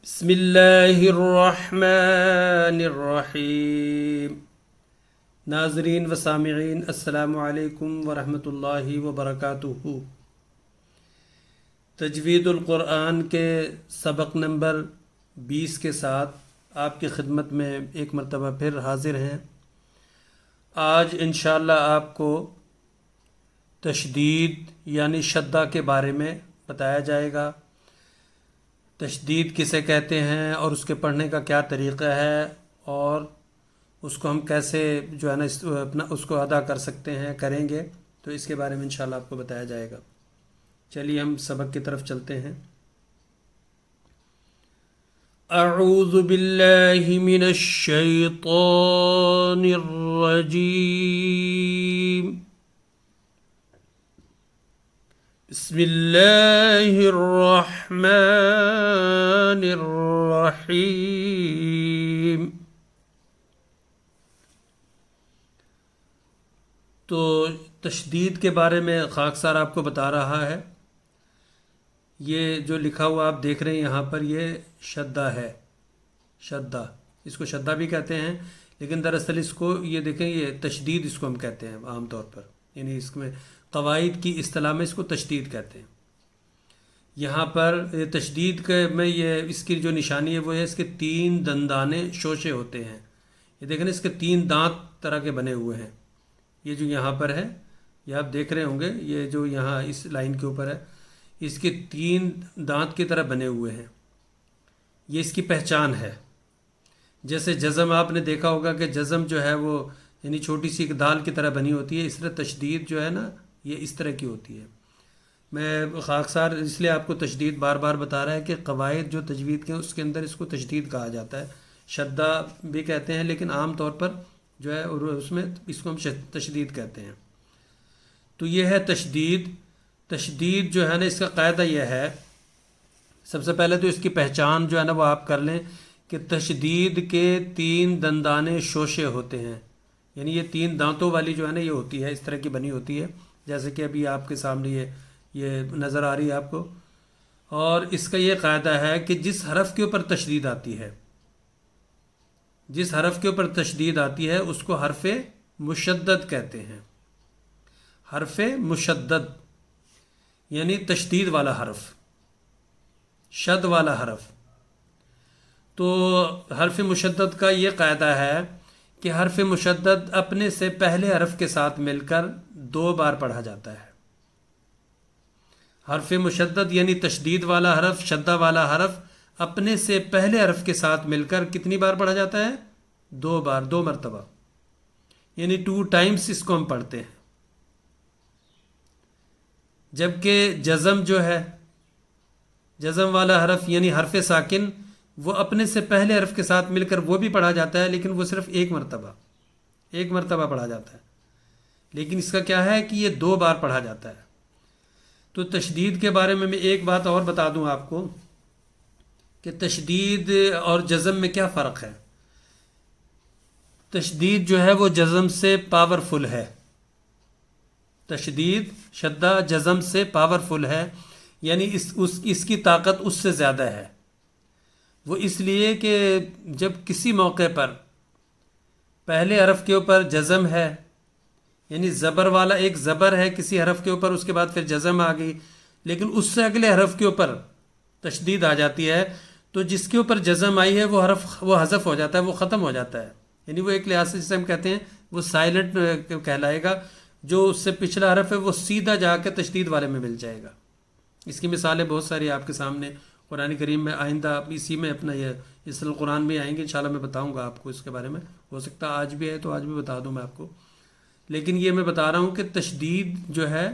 بسم اللہ الرحمن الرحیم۔ ناظرین و سامعین، السلام علیکم ورحمۃ اللہ وبرکاتہ۔ تجوید القرآن کے سبق نمبر 20 کے ساتھ آپ کی خدمت میں ایک مرتبہ پھر حاضر ہیں۔ آج انشاءاللہ آپ کو تشدید یعنی شدہ کے بارے میں بتایا جائے گا۔ تشدید کسے کہتے ہیں اور اس کے پڑھنے کا کیا طریقہ ہے اور اس کو ہم کیسے جو ہے نا اس کو ادا کر سکتے ہیں، کریں گے، تو اس کے بارے میں انشاءاللہ آپ کو بتایا جائے گا۔ چلیے ہم سبق کی طرف چلتے ہیں۔ اعوذ باللہ من الشیطان الرجیم، بسم اللہ الرحمن الرحیم۔ تو تشدید کے بارے میں خاکسار آپ کو بتا رہا ہے۔ یہ جو لکھا ہوا آپ دیکھ رہے ہیں یہاں پر، یہ شدہ ہے، شدہ، اس کو شدہ بھی کہتے ہیں، لیکن دراصل اس کو یہ دیکھیں، یہ تشدید اس کو ہم کہتے ہیں عام طور پر، یعنی اس میں قواعد کی اصطلاح میں اس کو تشدید کہتے ہیں۔ یہاں پر تشدید کے میں یہ اس کی جو نشانی ہے وہ ہے اس کے 3 دندانے شوشے ہوتے ہیں۔ یہ دیکھیں اس کے 3 دانت طرح کے بنے ہوئے ہیں۔ یہ جو یہاں پر ہے، یہ آپ دیکھ رہے ہوں گے، یہ جو یہاں اس لائن کے اوپر ہے، اس کے 3 دانت کی طرح بنے ہوئے ہیں۔ یہ اس کی پہچان ہے۔ جیسے جزم آپ نے دیکھا ہوگا کہ جزم جو ہے وہ یعنی چھوٹی سی ایک دال کی طرح بنی ہوتی ہے، اس طرح تشدید جو ہے نا یہ اس طرح کی ہوتی ہے۔ میں خاکسار اس لیے آپ کو تشدید بار بار بتا رہا ہے کہ قواعد جو تجوید کے ہیں اس کے اندر اس کو تشدید کہا جاتا ہے، شدہ بھی کہتے ہیں، لیکن عام طور پر جو ہے اس میں اس کو ہم تشدید کہتے ہیں۔ تو یہ ہے تشدید۔ تشدید جو ہے نا اس کا قاعدہ یہ ہے، سب سے پہلے تو اس کی پہچان جو ہے نا وہ آپ کر لیں کہ تشدید کے 3 دندانے شوشے ہوتے ہیں، یعنی یہ 3 دانتوں والی جو ہے نا یہ ہوتی ہے، اس طرح کی بنی ہوتی ہے، جیسے کہ ابھی آپ کے سامنے یہ نظر آ رہی ہے آپ کو۔ اور اس کا یہ قاعدہ ہے کہ جس حرف کے اوپر تشدید آتی ہے، جس حرف کے اوپر تشدید آتی ہے اس کو حرف مشدد کہتے ہیں۔ حرف مشدد یعنی تشدید والا حرف، شد والا حرف۔ تو حرف مشدد کا یہ قاعدہ ہے کہ حرف مشدد اپنے سے پہلے حرف کے ساتھ مل کر 2 بار پڑھا جاتا ہے۔ حرف مشدد یعنی تشدید والا حرف، شدہ والا حرف اپنے سے پہلے حرف کے ساتھ مل کر کتنی بار پڑھا جاتا ہے؟ 2 بار، 2 مرتبہ، یعنی 2 ٹائمز اس کو ہم پڑھتے ہیں۔ جبکہ جزم جو ہے، جزم والا حرف یعنی حرف ساکن، وہ اپنے سے پہلے حرف کے ساتھ مل کر وہ بھی پڑھا جاتا ہے، لیکن وہ صرف ایک مرتبہ پڑھا جاتا ہے، لیکن اس کا کیا ہے کہ یہ 2 بار پڑھا جاتا ہے۔ تو تشدید کے بارے میں ایک بات اور بتا دوں آپ کو کہ تشدید اور جزم میں کیا فرق ہے۔ تشدید جو ہے وہ جزم سے پاورفل ہے، تشدید شدہ جزم سے پاورفل ہے، یعنی اس کی طاقت اس سے زیادہ ہے۔ وہ اس لیے کہ جب کسی موقع پر پہلے حرف کے اوپر جزم ہے، یعنی زبر والا ایک زبر ہے کسی حرف کے اوپر، اس کے بعد پھر جزم آ گئی، لیکن اس سے اگلے حرف کے اوپر تشدید آ جاتی ہے، تو جس کے اوپر جزم آئی ہے وہ حرف وہ حذف ہو جاتا ہے، وہ ختم ہو جاتا ہے، یعنی وہ ایک لحاظ سے جسے ہم کہتے ہیں وہ سائلنٹ کہلائے گا۔ جو اس سے پچھلا حرف ہے وہ سیدھا جا کے تشدید والے میں مل جائے گا۔ اس کی مثالیں بہت ساری آپ کے سامنے قرآن کریم میں آئندہ اسی میں اپنا یہ اس القرآن میں آئیں گے، انشاءاللہ میں بتاؤں گا آپ کو اس کے بارے میں، ہو سکتا آج بھی ہے تو آج بھی بتا دوں میں آپ کو، لیکن یہ میں بتا رہا ہوں کہ تشدید جو ہے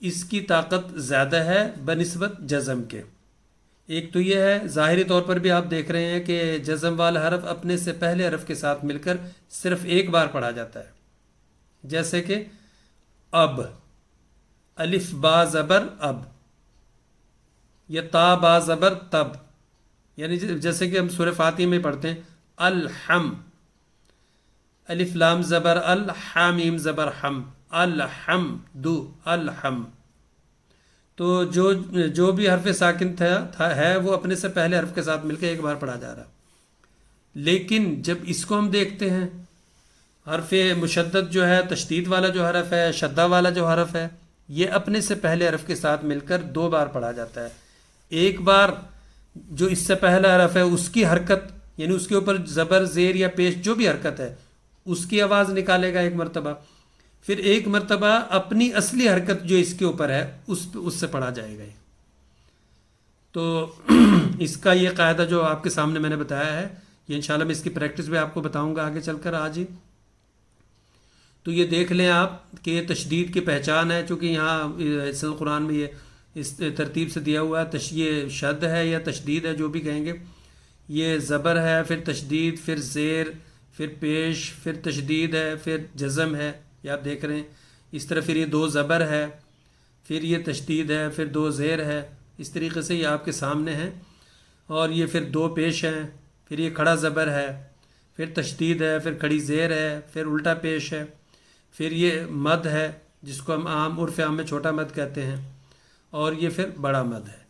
اس کی طاقت زیادہ ہے بنسبت جزم کے۔ ایک تو یہ ہے ظاہری طور پر بھی آپ دیکھ رہے ہیں کہ جزم والا حرف اپنے سے پہلے حرف کے ساتھ مل کر صرف ایک بار پڑھا جاتا ہے، جیسے کہ اب، الف با زبر اب، یا تا با زبر تب، یعنی جیسے کہ ہم سورہ فاتحہ میں پڑھتے ہیں الحم، الف لام زبر ال، حامیم زبر حم، الحمد، الحم۔ تو جو بھی حرف ساکن ہے وہ اپنے سے پہلے حرف کے ساتھ مل کے ایک بار پڑھا جا رہا. لیکن جب اس کو ہم دیکھتے ہیں حرف مشدد جو ہے، تشدید والا جو حرف ہے، شدہ والا جو حرف ہے، یہ اپنے سے پہلے حرف کے ساتھ مل کر 2 بار پڑھا جاتا ہے. ایک بار جو اس سے پہلا حرف ہے اس کی حرکت، یعنی اس کے اوپر زبر، زیر یا پیش جو بھی حرکت ہے اس کی آواز نکالے گا ایک مرتبہ. پھر ایک مرتبہ اپنی اصلی حرکت جو اس کے اوپر ہے اس سے پڑھا جائے گا. تو اس کا یہ قاعدہ جو آپ کے سامنے میں نے بتایا ہے، یہ انشاءاللہ میں اس کی پریکٹس بھی آپ کو بتاؤں گا آگے چل کر آج ہی. تو یہ دیکھ لیں آپ کہ یہ تشدید کی پہچان ہے، چونکہ یہاں اصل قرآن میں یہ اس ترتیب سے دیا ہوا ہے. یہ شد ہے یا تشدید ہے جو بھی کہیں گے، یہ زبر ہے، پھر تشدید، پھر زیر، پھر پیش، پھر تشدید ہے، پھر جزم ہے. یہ آپ دیکھ رہے ہیں. اس طرح پھر یہ 2 زبر ہے، پھر یہ تشدید ہے، پھر 2 زیر ہے. اس طریقے سے یہ آپ کے سامنے ہیں. اور یہ پھر 2 پیش ہیں، پھر یہ کھڑا زبر ہے، پھر تشدید ہے، پھر کھڑی زیر ہے، پھر الٹا پیش ہے، پھر یہ مد ہے جس کو ہم عرف عام میں چھوٹا مد کہتے ہیں، اور یہ پھر بڑا مد ہے.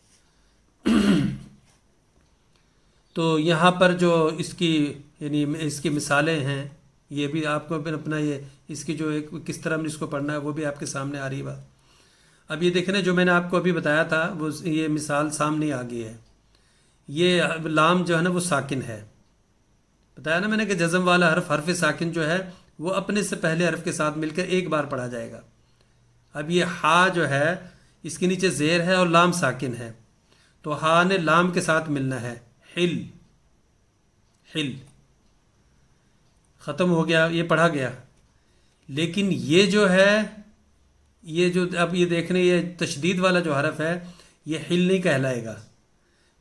تو یہاں پر جو اس کی یعنی اس کی مثالیں ہیں، یہ بھی آپ کو اپنا یہ اس کی جو ایک کس طرح ہم اس کو پڑھنا ہے وہ بھی آپ کے سامنے آ رہی ہے بات. اب یہ دیکھیں نا، جو میں نے آپ کو ابھی بتایا تھا وہ یہ مثال سامنے آ گئی ہے. یہ لام جو ہے نا وہ ساکن ہے. بتایا نا میں نے کہ جزم والا حرف ساکن جو ہے وہ اپنے سے پہلے حرف کے ساتھ مل کر ایک بار پڑھا جائے گا. اب یہ ہا جو ہے اس کے نیچے زیر ہے اور لام ساکن ہے، تو ہا نے لام کے ساتھ ملنا ہے. حل، حل ختم ہو گیا، یہ پڑھا گیا. لیکن یہ جو ہے، یہ جو اب یہ دیکھ رہے ہیں، یہ تشدید والا جو حرف ہے یہ حل نہیں کہلائے گا،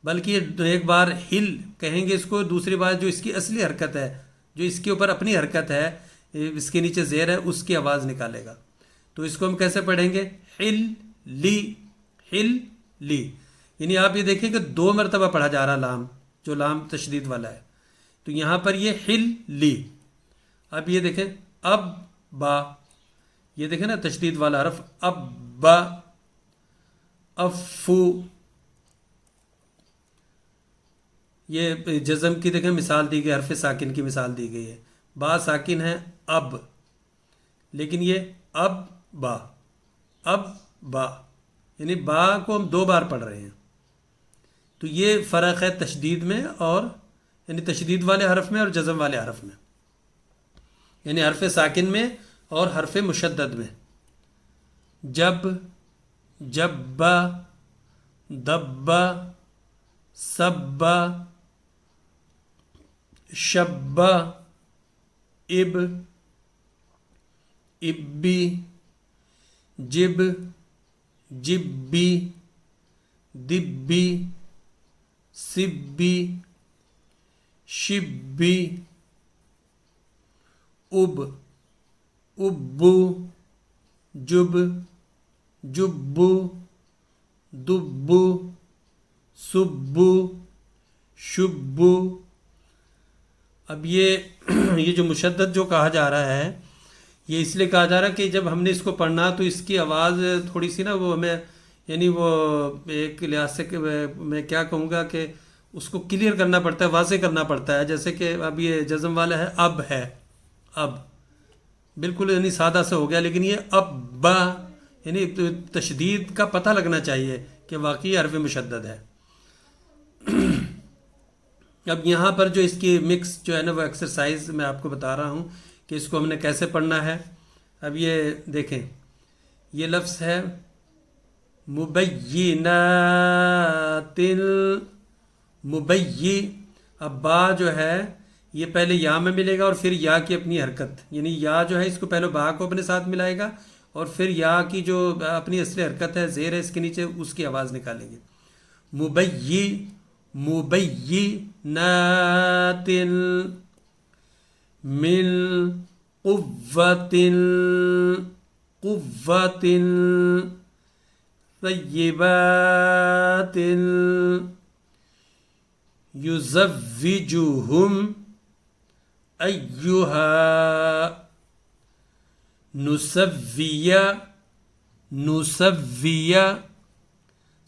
بلکہ یہ ایک بار حل کہیں گے اس کو، دوسری بار جو اس کی اصلی حرکت ہے، جو اس کے اوپر اپنی حرکت ہے، اس کے نیچے زیر ہے، اس کی آواز نکالے گا. تو اس کو ہم کیسے پڑھیں گے؟ حل لی، حل لی. یعنی آپ یہ دیکھیں کہ 2 مرتبہ پڑھا جا رہا لام، جو لام تشدید والا ہے. تو یہاں پر یہ حل لی. اب یہ دیکھیں اب با، یہ دیکھیں نا تشدید والا حرف، اب با، افو. یہ جزم کی دیکھیں مثال دی گئی، حرف ساکن کی مثال دی گئی ہے. با ساکن ہے اب، لیکن یہ اب با، اب با، یعنی با کو ہم 2 بار پڑھ رہے ہیں. تو یہ فرق ہے تشدید میں، اور یعنی تشدید والے حرف میں اور جزم والے حرف میں، یعنی حرف ساکن میں اور حرف مشدد میں. جب، جبا، دبا، سبا، شبا، اب، ابی، جب، جبی، دبی، سبی، شبی، اب، ابو، جب، جبو، دبو، سبو، شبو. اب یہ جو مشدد جو کہا جا رہا ہے، یہ اس لیے کہا جا رہا ہے کہ جب ہم نے اس کو پڑھنا تو اس کی آواز تھوڑی سی نا وہ ہمیں، یعنی وہ ایک لحاظ سے میں کیا کہوں گا کہ اس کو کلیئر کرنا پڑتا ہے، واضح کرنا پڑتا ہے. جیسے کہ اب یہ جزم والا ہے اب ہے، اب بالکل یعنی سادہ سے ہو گیا، لیکن یہ اب با، یعنی تشدید کا پتہ لگنا چاہیے کہ واقعی حرف مشدد ہے. اب یہاں پر جو اس کی مکس جو ہے نا وہ ایکسرسائز میں آپ کو بتا رہا ہوں کہ اس کو ہم نے کیسے پڑھنا ہے. اب یہ دیکھیں، یہ لفظ ہے مبینات، مبی. اب با جو ہے یہ پہلے یا میں ملے گا اور پھر یا کی اپنی حرکت، یعنی یا جو ہے اس کو پہلے با کو اپنے ساتھ ملائے گا اور پھر یا کی جو اپنی اصلی حرکت ہے، زیر ہے اس کے نیچے، اس کی آواز نکالیں گے. مبی، مبینات، من قوت، قوت، طیبات، یزوجہم ایہا، نسویہ، نسویہ،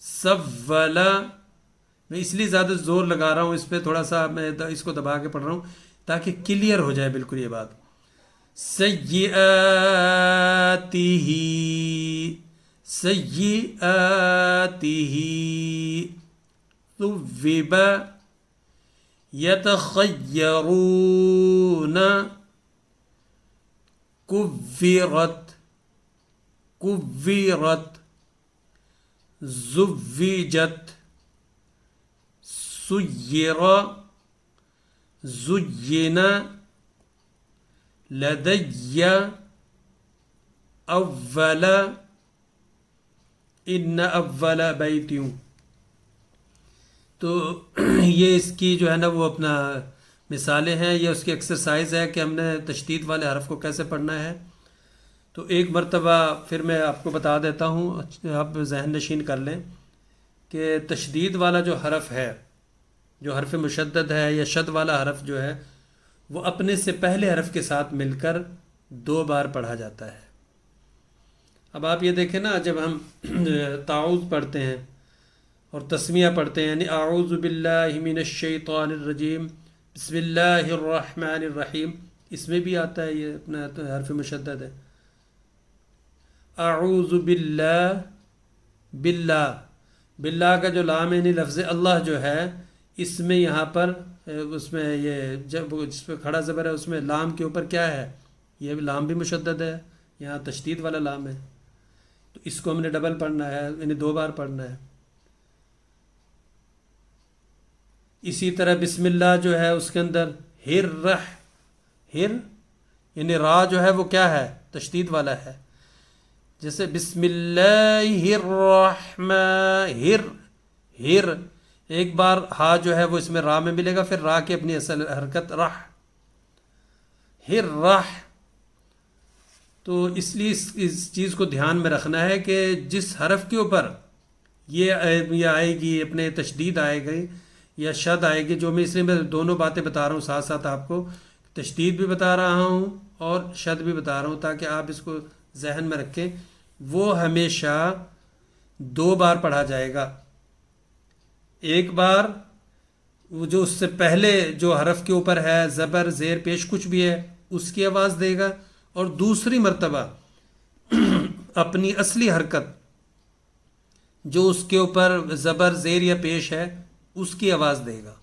سولا، میں اس لیے زیادہ زور لگا رہا ہوں اس پہ، تھوڑا سا میں اس کو دبا کے پڑھ رہا ہوں تاکہ کلیئر ہو جائے بالکل یہ بات. سیئاتہ، سیئاتہ، ثوب، یتخیرون، کورت، کورت، زوجت، سیر، زین، لدی، اول، ان اول بیتیوں. تو یہ اس کی جو ہے نا وہ اپنا مثالیں ہیں، یہ اس کی ایکسرسائز ہے کہ ہم نے تشدید والے حرف کو کیسے پڑھنا ہے. تو ایک مرتبہ پھر میں آپ کو بتا دیتا ہوں، آپ ذہن نشین کر لیں کہ تشدید والا جو حرف ہے، جو حرف مشدد ہے یا شد والا حرف جو ہے، وہ اپنے سے پہلے حرف کے ساتھ مل کر 2 بار پڑھا جاتا ہے. اب آپ یہ دیکھیں نا، جب ہم تعوذ پڑھتے ہیں اور تسمیہ پڑھتے ہیں، یعنی اعوذ باللہ من الشیطان الرجیم بسم اللہ الرحمن الرحیم، اس میں بھی آتا ہے یہ اپنا حرف مشدد ہے. اعوذ باللہ، باللہ، باللہ کا جو لام یعنی لفظ اللہ جو ہے، اس میں یہاں پر اس میں یہ جب جس پہ کھڑا زبر ہے اس میں لام کے اوپر کیا ہے، یہ لام بھی مشدد ہے، یہاں تشدید والا لام ہے، تو اس کو ہم نے ڈبل پڑھنا ہے، یعنی 2 بار پڑھنا ہے. اسی طرح بسم اللہ جو ہے اس کے اندر ہر، رح، ہر یعنی را جو ہے وہ کیا ہے، تشدید والا ہے. جیسے بسم اللہ الرحمن، ہر، ہر، ایک بار ہا جو ہے وہ اس میں را میں ملے گا، پھر را کی اپنی اصل حرکت رح، ہر، رح. تو اس لیے اس چیز کو دھیان میں رکھنا ہے کہ جس حرف کے اوپر یہ آئے گی، اپنے تشدید آئے گی یا شد آئے گی، جو میں اس لیے میں دونوں باتیں بتا رہا ہوں ساتھ ساتھ، آپ کو تشدید بھی بتا رہا ہوں اور شد بھی بتا رہا ہوں تاکہ آپ اس کو ذہن میں رکھیں. وہ ہمیشہ 2 بار پڑھا جائے گا. ایک بار وہ جو اس سے پہلے جو حرف کے اوپر ہے زبر، زیر، پیش کچھ بھی ہے اس کی آواز دے گا، اور دوسری مرتبہ اپنی اصلی حرکت جو اس کے اوپر زبر، زیر یا پیش ہے اس کی آواز دے گا.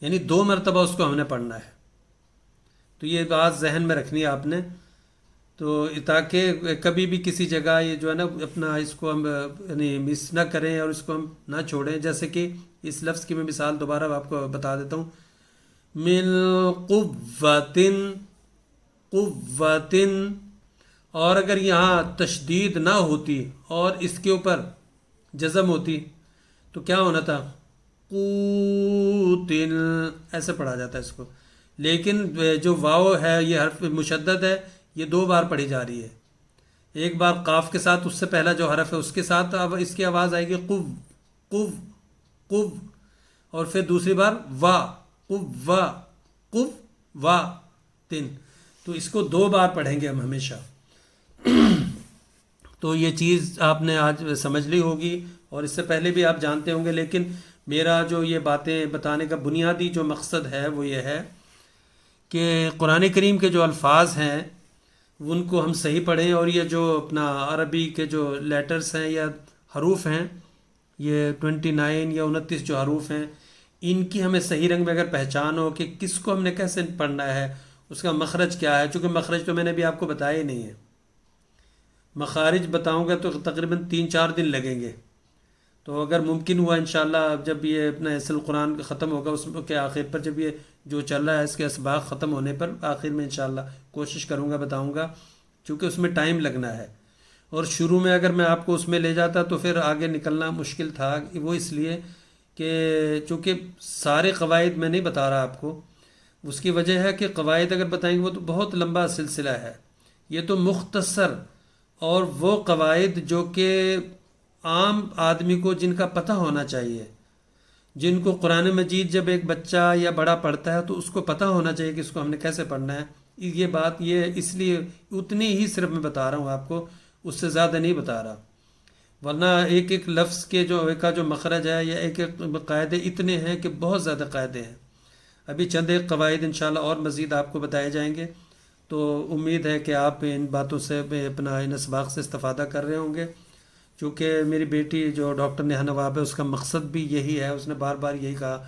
یعنی 2 مرتبہ اس کو ہم نے پڑھنا ہے. تو یہ بات ذہن میں رکھنی ہے آپ نے، تو تاکہ کبھی بھی کسی جگہ یہ جو ہے نا اپنا اس کو ہم یعنی مس نہ کریں اور اس کو ہم نہ چھوڑیں. جیسے کہ اس لفظ کی میں مثال دوبارہ آپ کو بتا دیتا ہوں، من قوتٍ، قوتٍ، اور اگر یہاں تشدید نہ ہوتی اور اس کے اوپر جزم ہوتی تو کیا ہونا تھا، قوتٍ، ایسے پڑھا جاتا ہے اس کو. لیکن جو واو ہے یہ حرف مشدد ہے، یہ 2 بار پڑھی جا رہی ہے. ایک بار قاف کے ساتھ، اس سے پہلا جو حرف ہے اس کے ساتھ اب اس کی آواز آئے گی قو، قو، قو، اور پھر دوسری بار وا، قو، وا، قو، وا، تن. تو اس کو 2 بار پڑھیں گے ہم ہمیشہ. تو یہ چیز آپ نے آج سمجھ لی ہوگی اور اس سے پہلے بھی آپ جانتے ہوں گے، لیکن میرا جو یہ باتیں بتانے کا بنیادی جو مقصد ہے وہ یہ ہے کہ قرآن کریم کے جو الفاظ ہیں ان کو ہم صحیح پڑھیں، اور یہ جو اپنا عربی کے جو لیٹرز ہیں یا حروف ہیں، یہ 29 یا 29 جو حروف ہیں، ان کی ہمیں صحیح رنگ میں اگر پہچان ہو کہ کس کو ہم نے کیسے پڑھنا ہے، اس کا مخرج کیا ہے. چونکہ مخرج تو میں نے بھی آپ کو بتایا ہی نہیں ہے، مخارج بتاؤں گا تو تقریباً 3-4 دن لگیں گے. تو اگر ممکن ہوا انشاءاللہ جب یہ اپنا اصل قرآن ختم ہوگا اس کے آخر پر، جب یہ جو چل رہا ہے اس کے اسباق ختم ہونے پر آخر میں انشاءاللہ کوشش کروں گا بتاؤں گا، چونکہ اس میں ٹائم لگنا ہے. اور شروع میں اگر میں آپ کو اس میں لے جاتا تو پھر آگے نکلنا مشکل تھا. وہ اس لیے کہ چونکہ سارے قواعد میں نہیں بتا رہا آپ کو، اس کی وجہ ہے کہ قواعد اگر بتائیں گے وہ تو بہت لمبا سلسلہ ہے. یہ تو مختصر اور وہ قواعد جو کہ عام آدمی کو جن کا پتہ ہونا چاہیے، جن کو قرآن مجید جب ایک بچہ یا بڑا پڑھتا ہے تو اس کو پتہ ہونا چاہیے کہ اس کو ہم نے کیسے پڑھنا ہے. یہ بات یہ اس لیے اتنی ہی صرف میں بتا رہا ہوں آپ کو، اس سے زیادہ نہیں بتا رہا. ورنہ ایک ایک لفظ کے جو مخرج ہے یا ایک ایک قاعدے اتنے ہیں کہ بہت زیادہ قاعدے ہیں. ابھی چند ایک قواعد انشاءاللہ اور مزید آپ کو بتائے جائیں گے. تو امید ہے کہ آپ ان باتوں سے اپنا ان اسباق سے استفادہ کر رہے ہوں گے. چونکہ میری بیٹی جو ڈاکٹر نیہا نواب ہے اس کا مقصد بھی یہی ہے. اس نے بار بار یہی کہا،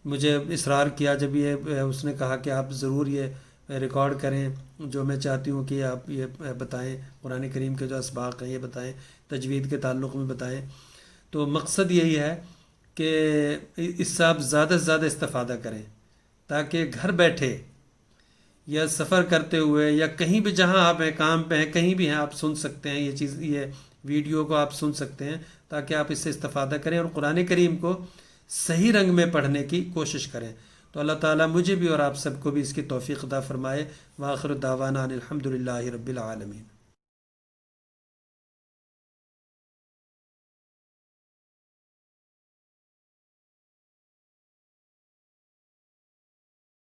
مجھے اصرار کیا جب یہ اس نے کہا کہ آپ ضرور یہ ریکارڈ کریں، جو میں چاہتی ہوں کہ آپ یہ بتائیں، قرآن کریم کے جو اسباق ہیں یہ بتائیں، تجوید کے تعلق میں بتائیں. تو مقصد یہی ہے کہ اس سے آپ زیادہ سے زیادہ استفادہ کریں، تاکہ گھر بیٹھے یا سفر کرتے ہوئے یا کہیں بھی جہاں آپ ہیں، کام پہ ہیں، کہیں بھی ہیں، آپ سن سکتے ہیں یہ ویڈیو کو آپ سن سکتے ہیں، تاکہ آپ اس سے استفادہ کریں اور قرآن کریم کو صحیح رنگ میں پڑھنے کی کوشش کریں. تو اللہ تعالیٰ مجھے بھی اور آپ سب کو بھی اس کی توفیق عطا فرمائے. وآخر دعوانا ان الحمد للہ رب العالمین.